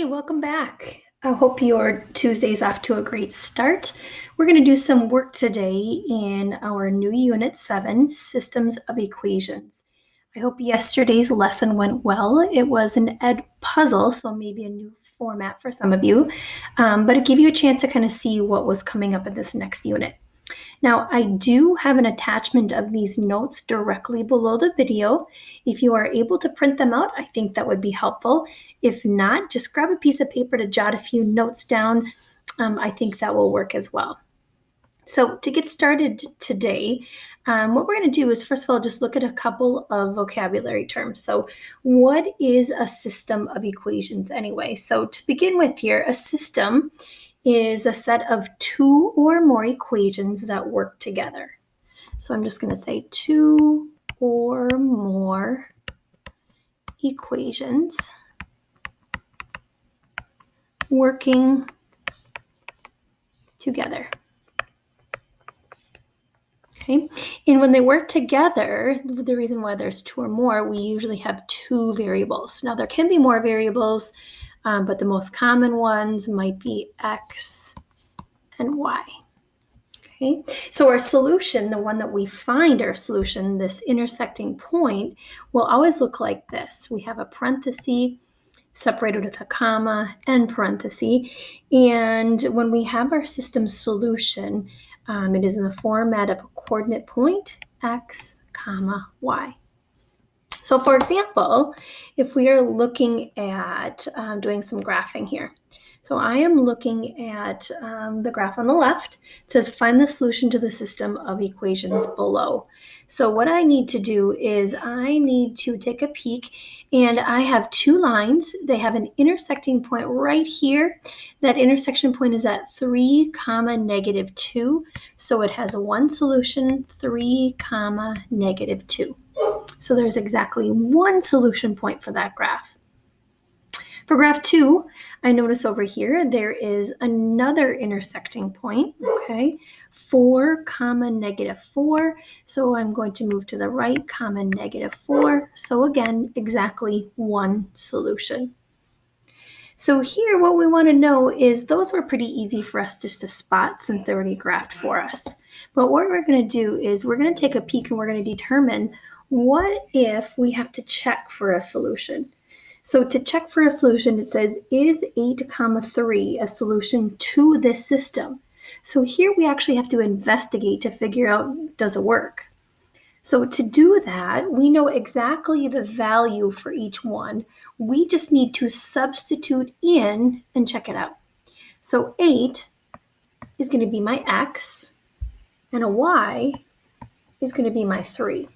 Hey, welcome back. I hope your Tuesday's off to a great start. We're going to do some work today in our new Unit 7, Systems of Equations. I hope yesterday's lesson went well. It was an ed puzzle, so maybe a new format for some of you, but it gave you a chance to kind of see what was coming up in this next unit. Now, I do have an attachment of these notes directly below the video. If you are able to print them out, I think that would be helpful. If not, just grab a piece of paper to jot a few notes down. I think that will work as well. So to get started today, what we're going to do is, first of all, just look at a couple of vocabulary terms. So what is a system of equations anyway? So to begin with here, a system is a set of two or more equations that work together. So I'm just going to say two or more equations working together. Okay, and when they work together, the reason why there's two or more, we usually have two variables. Now there can be more variables, but the most common ones might be x and y. Okay, so our solution, the one that we find our solution, this intersecting point, will always look like this. We have a parenthesis separated with a comma and parenthesis, and when we have our system solution, it is in the format of a coordinate point, x, comma, y. So for example, if we are looking at doing some graphing here, so I am looking at the graph on the left. It says find the solution to the system of equations below. So what I need to do is I need to take a peek, and I have two lines. They have an intersecting point right here. That intersection point is at 3, -2. So it has one solution, 3, -2. So there's exactly one solution point for that graph. For graph 2, I notice over here there is another intersecting point, okay, 4, -4. So I'm going to move to the right, -4. So again, exactly one solution. So here what we want to know is those were pretty easy for us just to spot since they're already graphed for us. But what we're going to do is we're going to take a peek and we're going to determine what if we have to check for a solution. So to check for a solution, it says, is 8, 3 a solution to this system? So here we actually have to investigate to figure out, does it work? So to do that, we know exactly the value for each one. We just need to substitute in and check it out. So 8 is going to be my x, and a y is going to be my 3.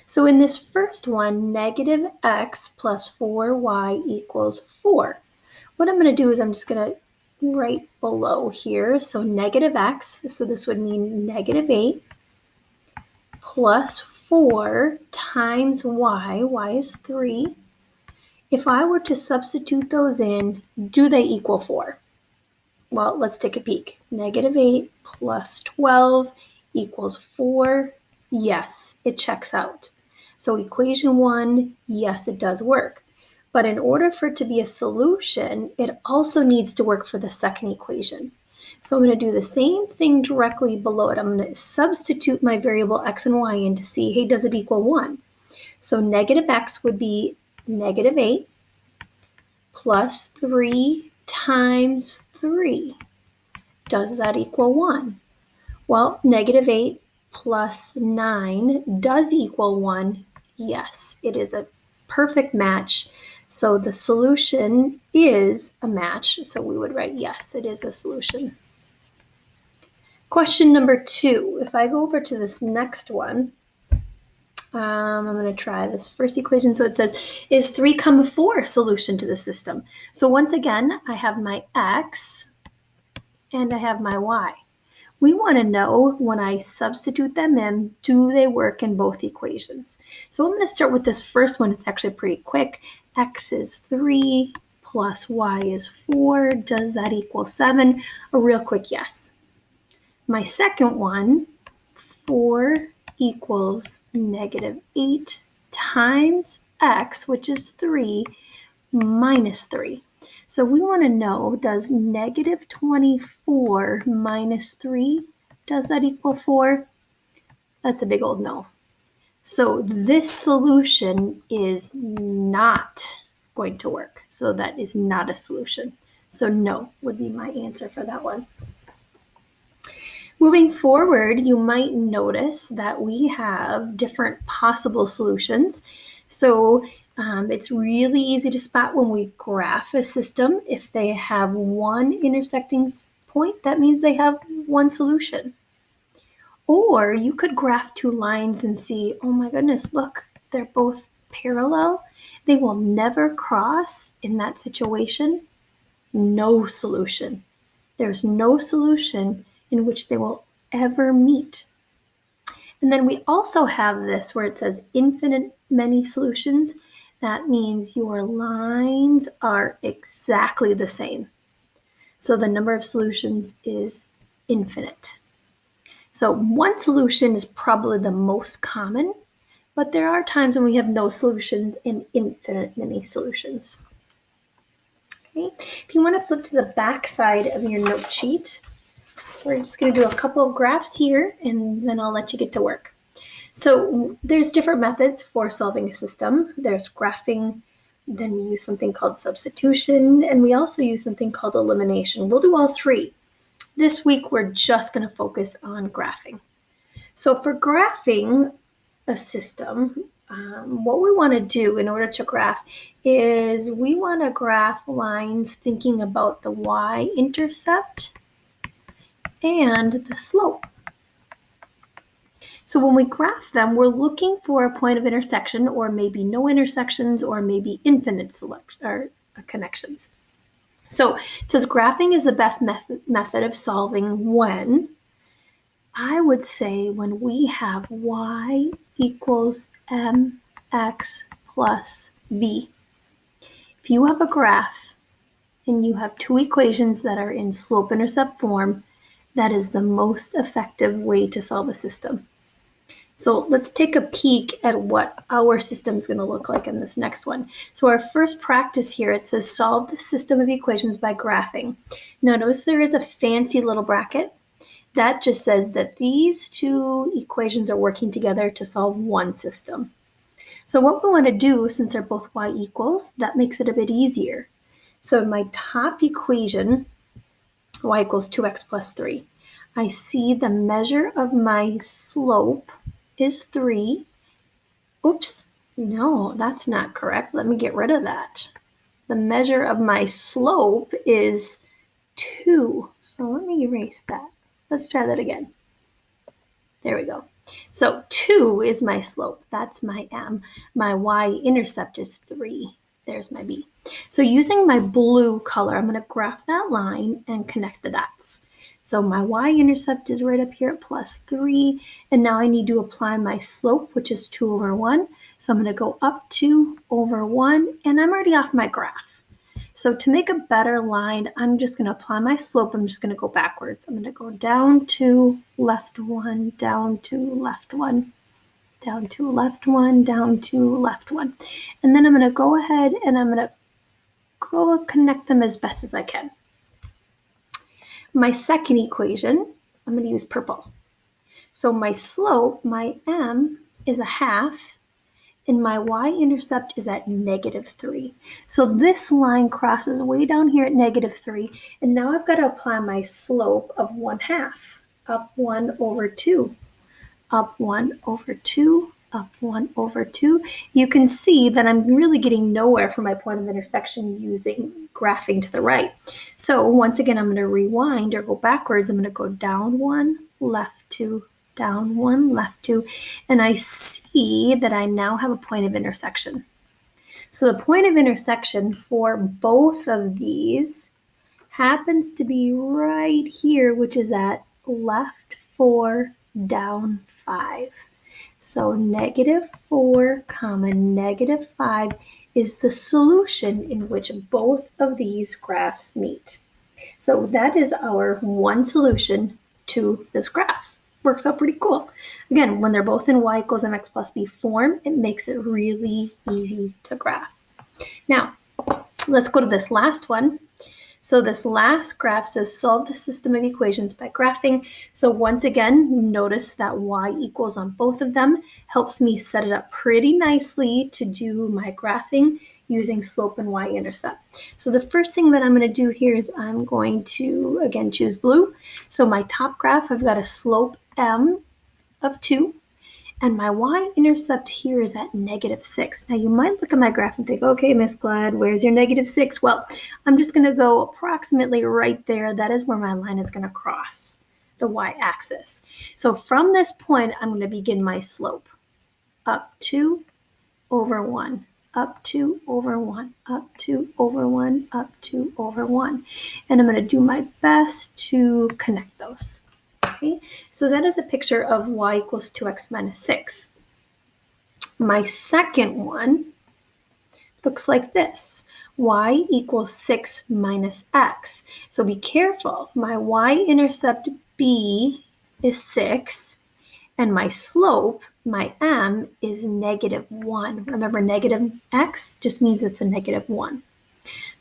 So in this first one, -x plus 4y equals 4. What I'm going to do is I'm just going to write below here. So -x, so this would mean -8 plus 4 times y, y is 3. If I were to substitute those in, do they equal 4? Well, let's take a peek. -8 plus 12 equals 4. Yes, it checks out. So equation 1, yes, it does work. But in order for it to be a solution, it also needs to work for the second equation. So I'm going to do the same thing directly below it. I'm going to substitute my variable x and y in to see, hey, does it equal 1? So -x would be -8 plus 3 times 3. Does that equal 1? Well, -8 plus 9 does equal 1. Yes, it is a perfect match. So the solution is a match. So we would write yes, it is a solution. Question number 2. If I go over to this next one, I'm going to try this first equation. So it says, is 3, 4 a solution to the system? So once again, I have my x and I have my y. We want to know when I substitute them in, do they work in both equations? So I'm going to start with this first one. It's actually pretty quick. X is 3 plus y is 4. Does that equal 7? A real quick yes. My second one, 4 equals -8 times x, which is 3, minus 3. So we want to know, does negative 24 minus 3, does that equal 4? That's a big old no. So this solution is not going to work. So that is not a solution. So no would be my answer for that one. Moving forward, you might notice that we have different possible solutions. So it's really easy to spot when we graph a system. If they have one intersecting point, that means they have one solution. Or you could graph two lines and see, oh my goodness, look, they're both parallel. They will never cross in that situation. No solution. There's no solution in which they will ever meet. And then we also have this where it says infinite many solutions. That means your lines are exactly the same. So the number of solutions is infinite. So one solution is probably the most common, but there are times when we have no solutions and infinite many solutions. Okay. If you want to flip to the back side of your note sheet, we're just going to do a couple of graphs here, and then I'll let you get to work. So there's different methods for solving a system. There's graphing, then we use something called substitution, and we also use something called elimination. We'll do all three. This week, we're just going to focus on graphing. So for graphing a system, what we want to do in order to graph is we want to graph lines thinking about the y-intercept and the slope. So when we graph them, we're looking for a point of intersection, or maybe no intersections, or maybe infinite connections. So it says graphing is the best method of solving when, I would say when we have y equals mx plus b. If you have a graph and you have two equations that are in slope-intercept form, that is the most effective way to solve a system. So let's take a peek at what our system is going to look like in this next one. So our first practice here, it says solve the system of equations by graphing. Now notice there is a fancy little bracket. That just says that these two equations are working together to solve one system. So what we want to do, since they're both y equals, that makes it a bit easier. So in my top equation, y equals 2x plus 3, I see the measure of my slope is 3. Oops, no, that's not correct. Let me get rid of that. The measure of my slope is 2. So let me erase that. Let's try that again. There we go. So 2 is my slope. That's my m. My y-intercept is 3. There's my b. So using my blue color, I'm going to graph that line and connect the dots. So my y-intercept is right up here at plus 3, and now I need to apply my slope, which is 2 over 1. So I'm going to go up 2 over 1, and I'm already off my graph. So to make a better line, I'm just going to apply my slope. I'm just going to go backwards. I'm going to go down 2, left 1, down 2, left 1, down 2, left 1, down 2, left 1. And then I'm going to go ahead and I'm going to go connect them as best as I can. My second equation, I'm going to use purple. So my slope, my m, is a half, and my y-intercept is at -3. So this line crosses way down here at -3, and now I've got to apply my slope of 1/2, up 1 over 2, up 1 over 2, up 1 over 2. You can see that I'm really getting nowhere for my point of intersection using graphing to the right. So once again, I'm going to rewind or go backwards. I'm going to go down 1, left 2, down 1, left 2, and I see that I now have a point of intersection. So the point of intersection for both of these happens to be right here, which is at left 4, down 5. So -4, -5 is the solution in which both of these graphs meet. So that is our one solution to this graph. Works out pretty cool. Again, when they're both in y equals mx plus b form, it makes it really easy to graph. Now, Let's go to this last one. So this last graph says solve the system of equations by graphing. So once again, notice that y equals on both of them helps me set it up pretty nicely to do my graphing using slope and y-intercept. So the first thing that I'm going to do here is I'm going to, again, choose blue. So my top graph, I've got a slope m of 2. And my y-intercept here is at -6. Now you might look at my graph and think, okay, Miss Glad, where's your -6? Well, I'm just going to go approximately right there. That is where my line is going to cross the y-axis. So from this point, I'm going to begin my slope. Up 2 over 1, up 2 over 1, up 2 over 1, up 2 over 1. And I'm going to do my best to connect those. Okay, so that is a picture of y equals 2x minus 6. My second one looks like this. Y equals 6 minus x. So be careful. My y-intercept b is 6, and my slope, my m, is -1. Remember, negative x just means it's a -1.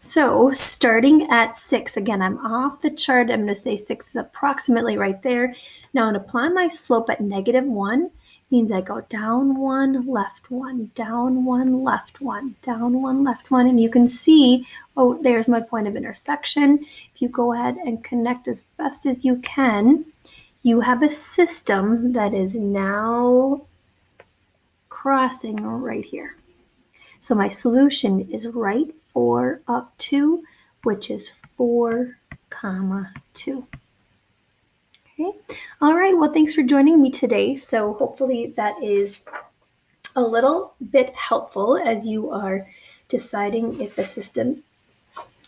So starting at 6, again, I'm off the chart. I'm going to say 6 is approximately right there. Now, I'm going to apply my slope at -1. Means I go down 1, left 1, down 1, left 1, down 1, left 1. And you can see, oh, there's my point of intersection. If you go ahead and connect as best as you can, you have a system that is now crossing right here. So my solution is right 4 up 2, which is 4, 2. Okay. All right. Well, thanks for joining me today. So hopefully that is a little bit helpful as you are deciding if the system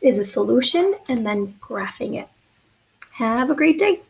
is a solution and then graphing it. Have a great day.